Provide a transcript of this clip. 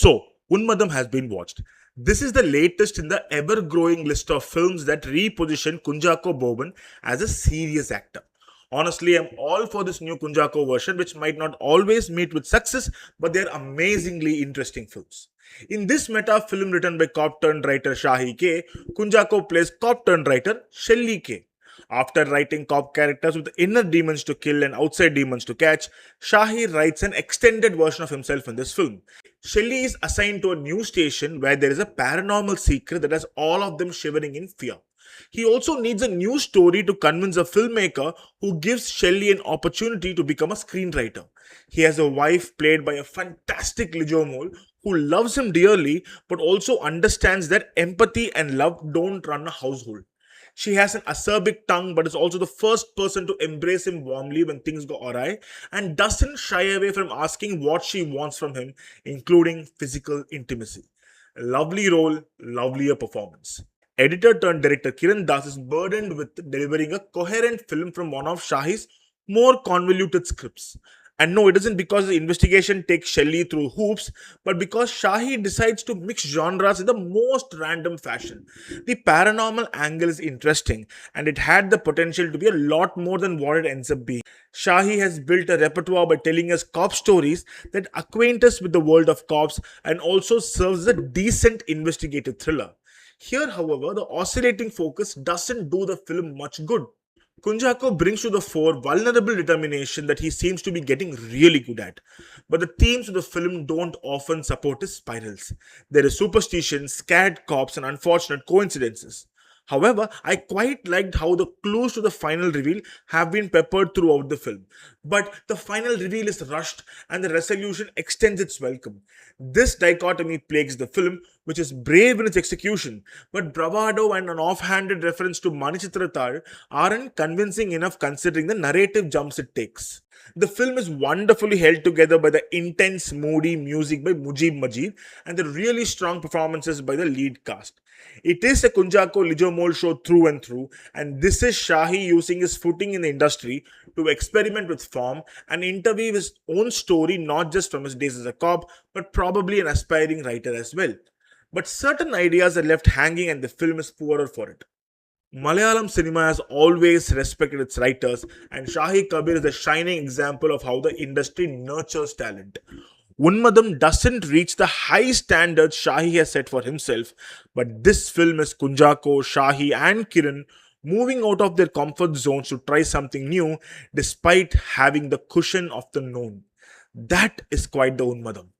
So, Unmadham has been watched. This is the latest in the ever-growing list of films that reposition Kunchacko Boban as a serious actor. Honestly, I'm all for this new Kunchacko version, which might not always meet with success, but they're amazingly interesting films. In this meta film written by cop-turned-writer Shahi K, Kunchacko plays cop-turned-writer Shelly K. After writing cop characters with inner demons to kill and outside demons to catch, Shahi writes an extended version of himself in this film. Shelley is assigned to a new station where there is a paranormal secret that has all of them shivering in fear. He also needs a new story to convince a filmmaker who gives Shelley an opportunity to become a screenwriter. He has a wife played by a fantastic Lijomol who loves him dearly but also understands that empathy and love don't run a household. She has an acerbic tongue but is also the first person to embrace him warmly when things go awry and doesn't shy away from asking what she wants from him, including physical intimacy. Lovely role, lovelier performance. Editor turned director Kiran Das is burdened with delivering a coherent film from one of Shahi's more convoluted scripts. And no, it isn't because the investigation takes Shelley through hoops, but because Shahi decides to mix genres in the most random fashion. The paranormal angle is interesting, and it had the potential to be a lot more than what it ends up being. Shahi has built a repertoire by telling us cop stories that acquaint us with the world of cops and also serves as a decent investigative thriller. Here, however, the oscillating focus doesn't do the film much good. Kunchacko brings to the fore vulnerable determination that he seems to be getting really good at. But the themes of the film don't often support his spirals. There is superstition, scared cops, and unfortunate coincidences. However, I quite liked how the clues to the final reveal have been peppered throughout the film. But the final reveal is rushed and the resolution extends its welcome. This dichotomy plagues the film, which is brave in its execution, but bravado and an offhanded reference to Manichitrathal aren't convincing enough considering the narrative jumps it takes. The film is wonderfully held together by the intense, moody music by Mujib Majid and the really strong performances by the lead cast. It is a Kunchacko Lijomol show through and through, and this is Shahi using his footing in the industry to experiment with form and interweave his own story not just from his days as a cop, but probably an aspiring writer as well. But certain ideas are left hanging and the film is poorer for it. Malayalam cinema has always respected its writers, and Shahi Kabir is a shining example of how the industry nurtures talent. Unmadham doesn't reach the high standards Shahi has set for himself, but this film is Kunchacko, Shahi, and Kiran moving out of their comfort zones to try something new despite having the cushion of the known. That is quite the Unmadham.